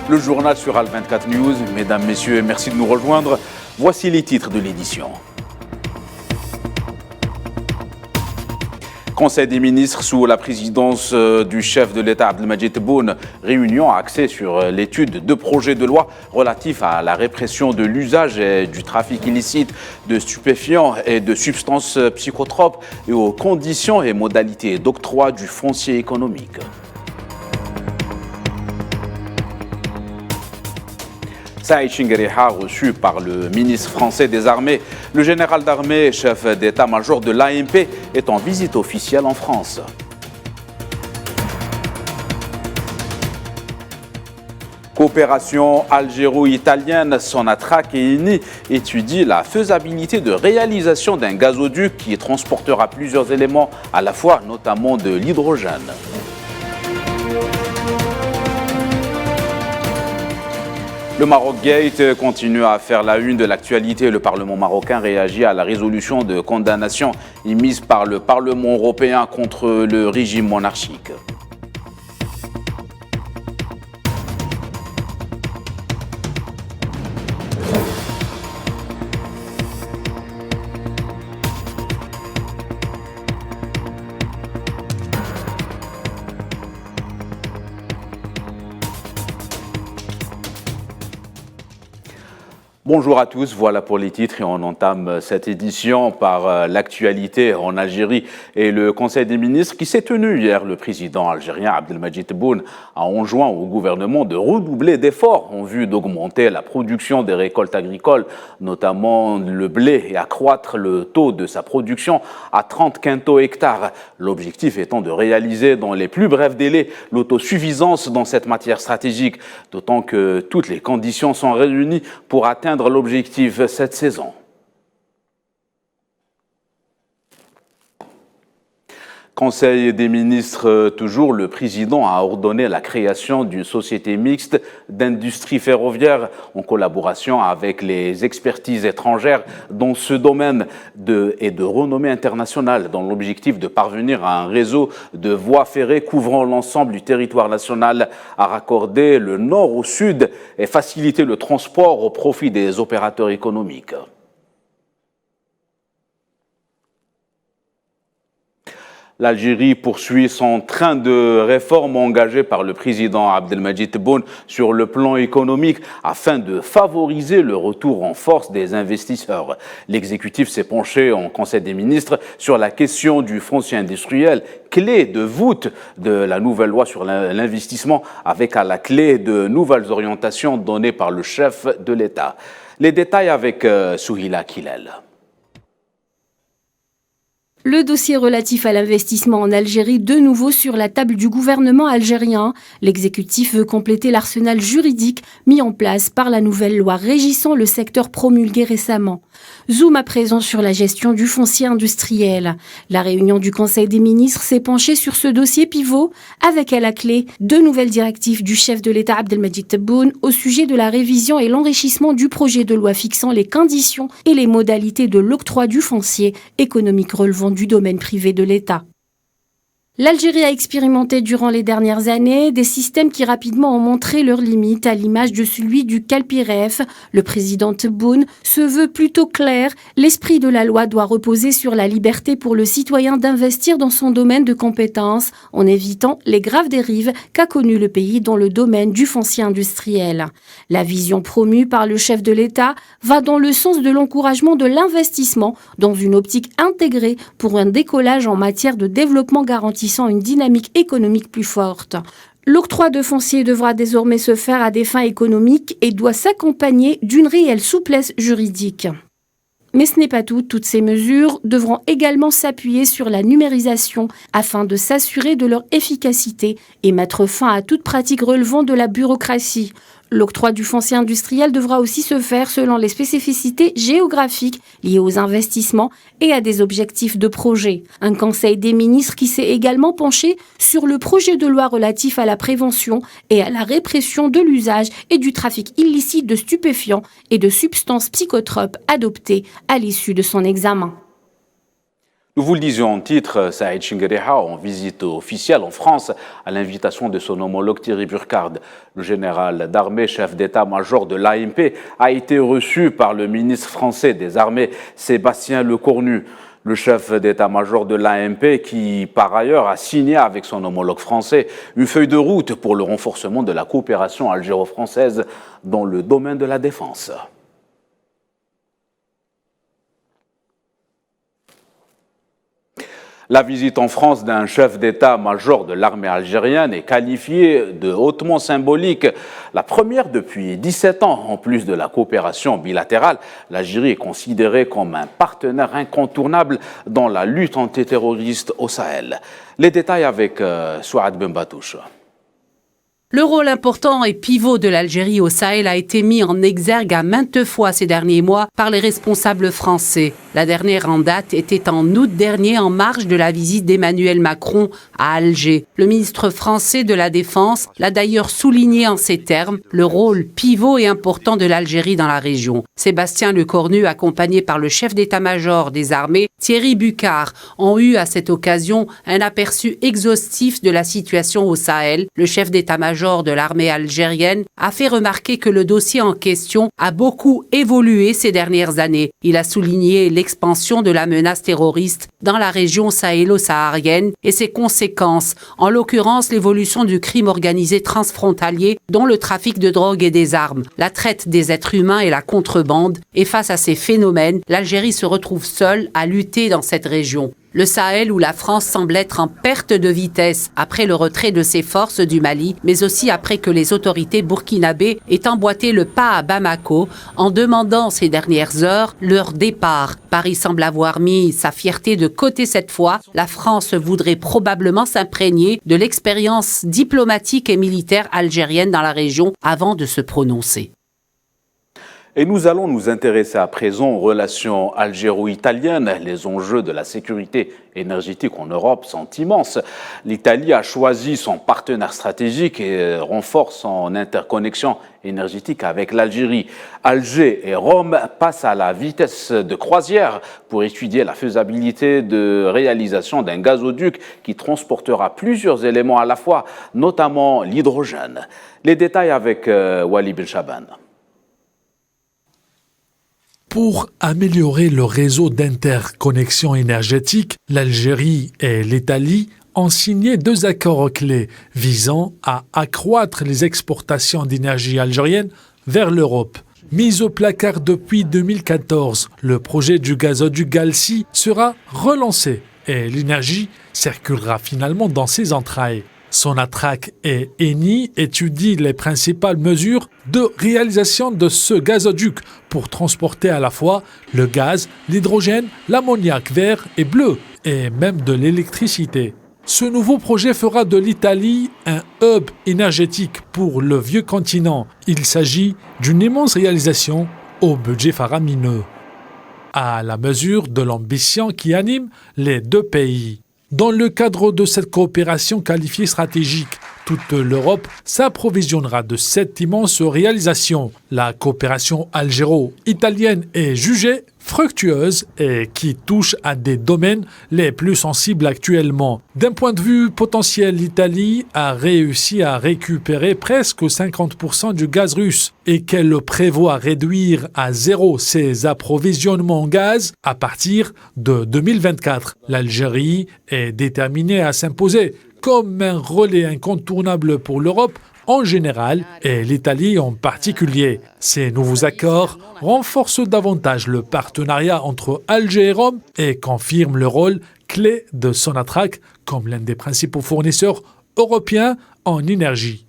Le journal sur Al24 News. Mesdames, Messieurs, merci de nous rejoindre. Voici les titres de l'édition. Conseil des ministres sous la présidence du chef de l'État Abdelmadjid Tebboune, réunion axée sur l'étude de projets de loi relatifs à la répression de l'usage et du trafic illicite de stupéfiants et de substances psychotropes et aux conditions et modalités d'octroi du foncier économique. Saïd Chingueriha, reçu par le ministre français des Armées, le général d'armée, chef d'état-major de l'AMP, est en visite officielle en France. Coopération algéro-italienne, Sonatrach et INI étudie la faisabilité de réalisation d'un gazoduc qui transportera plusieurs éléments à la fois, notamment de l'hydrogène. Le Maroc Gate continue à faire la une de l'actualité. Le Parlement marocain réagit à la résolution de condamnation émise par le Parlement européen contre le régime monarchique. Bonjour à tous, voilà pour les titres et on entame cette édition par l'actualité en Algérie et le Conseil des ministres qui s'est tenu hier. Le président algérien Abdelmadjid Tebboune a enjoint au gouvernement de redoubler d'efforts en vue d'augmenter la production des récoltes agricoles, notamment le blé, et accroître le taux de sa production à 30 quintaux hectares. L'objectif étant de réaliser dans les plus brefs délais l'autosuffisance dans cette matière stratégique, d'autant que toutes les conditions sont réunies pour atteindre l'objectif cette saison. Conseil des ministres, toujours, le président a ordonné la création d'une société mixte d'industrie ferroviaire en collaboration avec les expertises étrangères dans ce domaine et de renommée internationale, dans l'objectif de parvenir à un réseau de voies ferrées couvrant l'ensemble du territoire national, à raccorder le nord au sud et faciliter le transport au profit des opérateurs économiques. L'Algérie poursuit son train de réformes engagé par le président Abdelmadjid Tebboune sur le plan économique afin de favoriser le retour en force des investisseurs. L'exécutif s'est penché en Conseil des ministres sur la question du foncier industriel, clé de voûte de la nouvelle loi sur l'investissement, avec à la clé de nouvelles orientations données par le chef de l'État. Les détails avec Souhila Kilel. Le dossier relatif à l'investissement en Algérie, de nouveau sur la table du gouvernement algérien. L'exécutif veut compléter l'arsenal juridique mis en place par la nouvelle loi régissant le secteur promulgué récemment. Zoom à présent sur la gestion du foncier industriel. La réunion du Conseil des ministres s'est penchée sur ce dossier pivot, avec à la clé deux nouvelles directives du chef de l'État Abdelmadjid Tebboune au sujet de la révision et l'enrichissement du projet de loi fixant les conditions et les modalités de l'octroi du foncier économique relevant du domaine privé de l'État. L'Algérie a expérimenté durant les dernières années des systèmes qui rapidement ont montré leurs limites, à l'image de celui du CalPIREF. Le président Tebboune se veut plutôt clair. L'esprit de la loi doit reposer sur la liberté pour le citoyen d'investir dans son domaine de compétences, en évitant les graves dérives qu'a connues le pays dans le domaine du foncier industriel. La vision promue par le chef de l'État va dans le sens de l'encouragement de l'investissement dans une optique intégrée pour un décollage en matière de développement garanti une dynamique économique plus forte. L'octroi de foncier devra désormais se faire à des fins économiques et doit s'accompagner d'une réelle souplesse juridique. Mais ce n'est pas tout. Toutes ces mesures devront également s'appuyer sur la numérisation afin de s'assurer de leur efficacité et mettre fin à toute pratique relevant de la bureaucratie. L'octroi du foncier industriel devra aussi se faire selon les spécificités géographiques liées aux investissements et à des objectifs de projet. Un conseil des ministres qui s'est également penché sur le projet de loi relatif à la prévention et à la répression de l'usage et du trafic illicite de stupéfiants et de substances psychotropes adopté à l'issue de son examen. Nous vous le disions en titre, Saïd Chinguereha en visite officielle en France à l'invitation de son homologue Thierry Burkhardt. Le général d'armée, chef d'état-major de l'AMP, a été reçu par le ministre français des Armées, Sébastien Lecornu. Le chef d'état-major de l'AMP qui, par ailleurs, a signé avec son homologue français une feuille de route pour le renforcement de la coopération algéro-française dans le domaine de la défense. La visite en France d'un chef d'état-major de l'armée algérienne est qualifiée de hautement symbolique. La première depuis 17 ans. En plus de la coopération bilatérale, l'Algérie est considérée comme un partenaire incontournable dans la lutte antiterroriste au Sahel. Les détails avec Souad Benbatouche. Le rôle important et pivot de l'Algérie au Sahel a été mis en exergue à maintes fois ces derniers mois par les responsables français. La dernière en date était en août dernier en marge de la visite d'Emmanuel Macron à Alger. Le ministre français de la Défense l'a d'ailleurs souligné en ces termes, le rôle pivot et important de l'Algérie dans la région. Sébastien Lecornu, accompagné par le chef d'état-major des armées, Thierry Burkhardt, ont eu à cette occasion un aperçu exhaustif de la situation au Sahel. Le chef d'état-major de l'armée algérienne a fait remarquer que le dossier en question a beaucoup évolué ces dernières années. Il a souligné l'expansion de la menace terroriste dans la région sahélo-saharienne et ses conséquences, en l'occurrence l'évolution du crime organisé transfrontalier dont le trafic de drogue et des armes, la traite des êtres humains et la contrebande. Et face à ces phénomènes, l'Algérie se retrouve seule à lutter dans cette région. Le Sahel où la France semble être en perte de vitesse après le retrait de ses forces du Mali, mais aussi après que les autorités burkinabées aient emboîté le pas à Bamako en demandant ces dernières heures leur départ. Paris semble avoir mis sa fierté de côté cette fois. La France voudrait probablement s'imprégner de l'expérience diplomatique et militaire algérienne dans la région avant de se prononcer. Et nous allons nous intéresser à présent aux relations algéro-italiennes. Les enjeux de la sécurité énergétique en Europe sont immenses. L'Italie a choisi son partenaire stratégique et renforce son interconnexion énergétique avec l'Algérie. Alger et Rome passent à la vitesse de croisière pour étudier la faisabilité de réalisation d'un gazoduc qui transportera plusieurs éléments à la fois, notamment l'hydrogène. Les détails avec Wali Belchaban. Pour améliorer le réseau d'interconnexion énergétique, l'Algérie et l'Italie ont signé 2 accords clés visant à accroître les exportations d'énergie algérienne vers l'Europe. Mis au placard depuis 2014, le projet du gazoduc Galci sera relancé et l'énergie circulera finalement dans ses entrailles. Sonatrach et Eni étudient les principales mesures de réalisation de ce gazoduc pour transporter à la fois le gaz, l'hydrogène, l'ammoniac vert et bleu et même de l'électricité. Ce nouveau projet fera de l'Italie un hub énergétique pour le vieux continent. Il s'agit d'une immense réalisation au budget faramineux, à la mesure de l'ambition qui anime les 2 pays. Dans le cadre de cette coopération qualifiée stratégique, toute l'Europe s'approvisionnera de cette immense réalisation. La coopération algéro-italienne est jugée fructueuse et qui touche à des domaines les plus sensibles actuellement. D'un point de vue potentiel, l'Italie a réussi à récupérer presque 50% du gaz russe et qu'elle prévoit réduire à 0 ses approvisionnements en gaz à partir de 2024. L'Algérie est déterminée à s'imposer comme un relais incontournable pour l'Europe en général et l'Italie en particulier. Ces nouveaux accords renforcent davantage le partenariat entre Alger et Rome et confirment le rôle clé de Sonatrach comme l'un des principaux fournisseurs européens en énergie.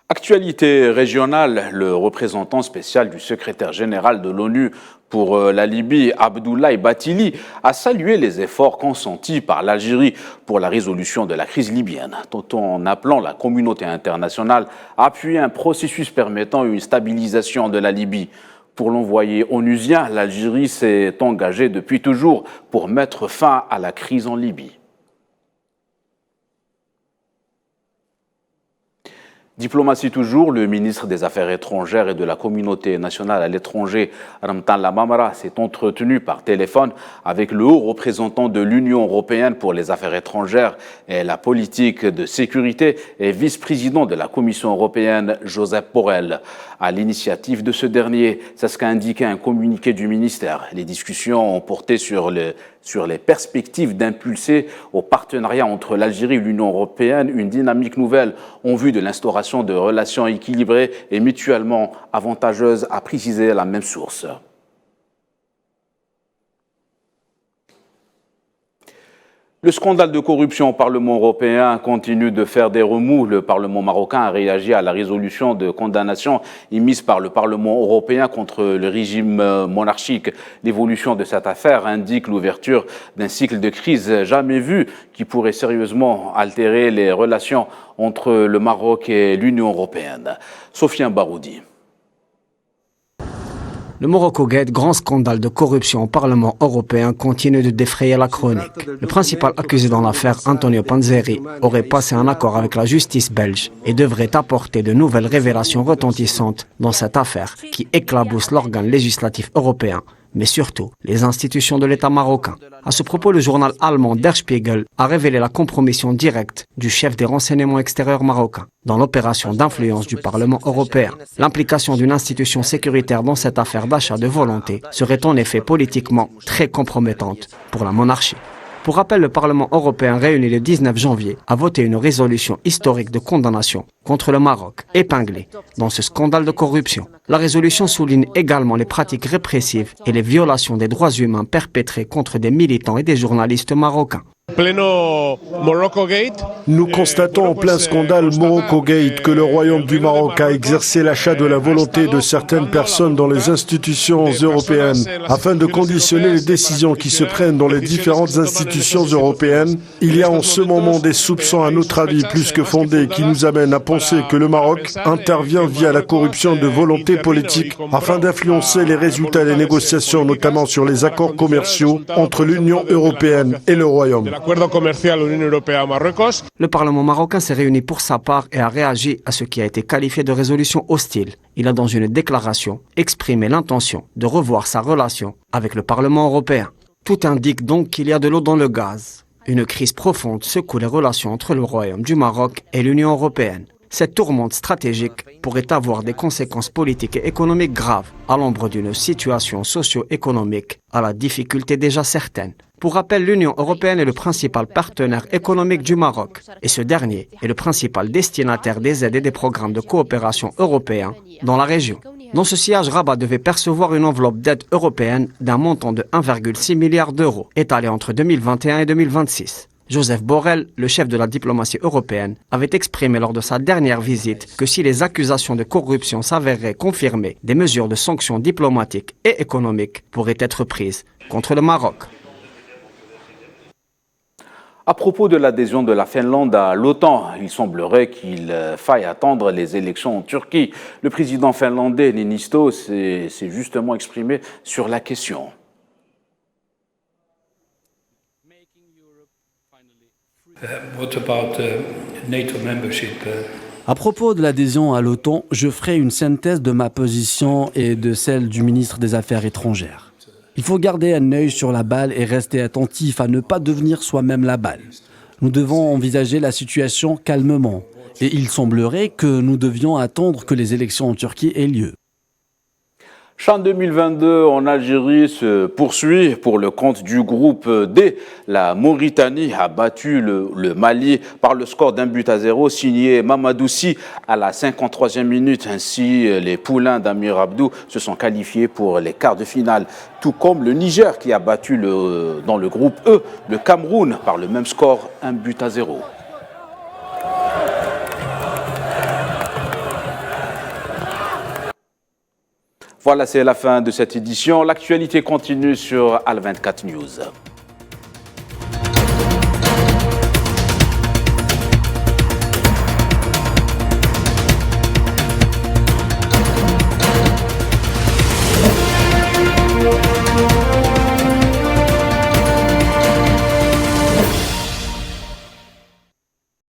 Actualité régionale, le représentant spécial du secrétaire général de l'ONU pour la Libye, Abdoulaye Bathily, a salué les efforts consentis par l'Algérie pour la résolution de la crise libyenne, tout en appelant la communauté internationale à appuyer un processus permettant une stabilisation de la Libye. Pour l'envoyé onusien, l'Algérie s'est engagée depuis toujours pour mettre fin à la crise en Libye. Diplomatie toujours, le ministre des Affaires étrangères et de la communauté nationale à l'étranger, Ramtan Lamamra, s'est entretenu par téléphone avec le haut représentant de l'Union européenne pour les affaires étrangères et la politique de sécurité et vice-président de la Commission européenne, Josep Borrell. À l'initiative de ce dernier, c'est ce qu'a indiqué un communiqué du ministère. Les discussions ont porté sur les perspectives d'impulser au partenariat entre l'Algérie et l'Union européenne une dynamique nouvelle en vue de l'instauration de relations équilibrées et mutuellement avantageuses, a précisé la même source. Le scandale de corruption au Parlement européen continue de faire des remous. Le Parlement marocain a réagi à la résolution de condamnation émise par le Parlement européen contre le régime monarchique. L'évolution de cette affaire indique l'ouverture d'un cycle de crise jamais vu qui pourrait sérieusement altérer les relations entre le Maroc et l'Union européenne. Sofiane Baroudi. Le Morocco Gate, grand scandale de corruption au Parlement européen, continue de défrayer la chronique. Le principal accusé dans l'affaire, Antonio Panzeri, aurait passé un accord avec la justice belge et devrait apporter de nouvelles révélations retentissantes dans cette affaire qui éclabousse l'organe législatif européen, mais surtout les institutions de l'État marocain. À ce propos, le journal allemand Der Spiegel a révélé la compromission directe du chef des renseignements extérieurs marocains dans l'opération d'influence du Parlement européen. L'implication d'une institution sécuritaire dans cette affaire d'achat de volonté serait en effet politiquement très compromettante pour la monarchie. Pour rappel, le Parlement européen réuni le 19 janvier a voté une résolution historique de condamnation contre le Maroc, épinglé dans ce scandale de corruption. La résolution souligne également les pratiques répressives et les violations des droits humains perpétrées contre des militants et des journalistes marocains. Nous constatons en plein scandale Morocco Gate que le Royaume du Maroc a exercé l'achat de la volonté de certaines personnes dans les institutions européennes afin de conditionner les décisions qui se prennent dans les différentes institutions européennes. Il y a en ce moment des soupçons à notre avis plus que fondés qui nous amènent à penser que le Maroc intervient via la corruption de volonté politique afin d'influencer les résultats des négociations, notamment sur les accords commerciaux entre l'Union européenne et le Royaume. Le Parlement marocain s'est réuni pour sa part et a réagi à ce qui a été qualifié de résolution hostile. Il a dans une déclaration exprimé l'intention de revoir sa relation avec le Parlement européen. Tout indique donc qu'il y a de l'eau dans le gaz. Une crise profonde secoue les relations entre le Royaume du Maroc et l'Union européenne. Cette tourmente stratégique pourrait avoir des conséquences politiques et économiques graves à l'ombre d'une situation socio-économique à la difficulté déjà certaine. Pour rappel, l'Union européenne est le principal partenaire économique du Maroc et ce dernier est le principal destinataire des aides et des programmes de coopération européens dans la région. Dans ce sillage, Rabat devait percevoir une enveloppe d'aide européenne d'un montant de 1,6 milliard d'euros étalée entre 2021 et 2026. Josep Borrell, le chef de la diplomatie européenne, avait exprimé lors de sa dernière visite que si les accusations de corruption s'avéraient confirmées, des mesures de sanctions diplomatiques et économiques pourraient être prises contre le Maroc. À propos de l'adhésion de la Finlande à l'OTAN, il semblerait qu'il faille attendre les élections en Turquie. Le président finlandais Niinisto s'est justement exprimé sur la question. À propos de l'adhésion à l'OTAN, je ferai une synthèse de ma position et de celle du ministre des Affaires étrangères. Il faut garder un œil sur la balle et rester attentif à ne pas devenir soi-même la balle. Nous devons envisager la situation calmement et il semblerait que nous devions attendre que les élections en Turquie aient lieu. CHAN 2022 en Algérie se poursuit pour le compte du groupe D. La Mauritanie a battu le Mali par le score d'1-0 signé Mamadoussi à la 53e minute. Ainsi, les poulains d'Amir Abdou se sont qualifiés pour les quarts de finale, tout comme le Niger qui a battu dans le groupe E le Cameroun par le même score 1-0. Voilà, c'est la fin de cette édition. L'actualité continue sur Al 24 News.